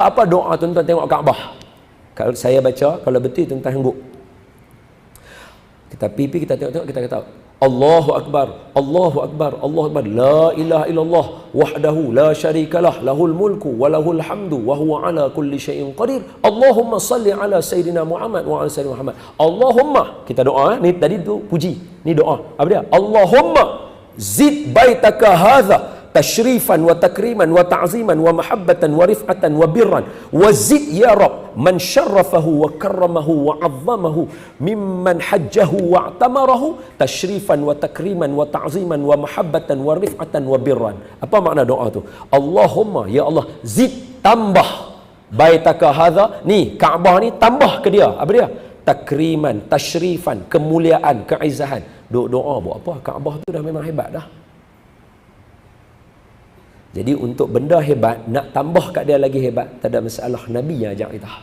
Apa doa tuan-tuan tengok Kaabah? Kalau saya baca, kalau betul tuan-tuan hangguk. Kita pipi, kita tengok-tengok, kita kata Allahu Akbar, Allahu Akbar, Allahu Akbar, la ilaha illallah wahdahu la syarikalah, lahul mulku wa lahul hamdu wa huwa ala kulli syai'in qadir. Allahumma salli ala sayyidina Muhammad wa ala sayyidina Muhammad. Allahumma, kita doa, ni tadi tu puji, ni doa. Apa dia? Allahumma zid baitaka hadza tashrifan wa takriman wa ta'ziman wa mahabbatan wa rif'atan wa birran wa zid ya Rabb man syarrafahu wa karramahu wa 'azzamahu mimman hajjahu wa i'tamarahu tashrifan wa takriman wa ta'ziman wa mahabbatan wa rif'atan wa birran. Apa makna doa tu? Allahumma, ya Allah, zid, tambah baitaka hadza, ni Kaabah ni tambah ke dia. Apa dia? Takriman, tashrifan, kemuliaan, keizahan. Doa buat apa? Kaabah tu dah memang hebat dah. Jadi untuk benda hebat, nak tambah kat dia lagi hebat, tak ada masalah. Nabi yang ajak kita.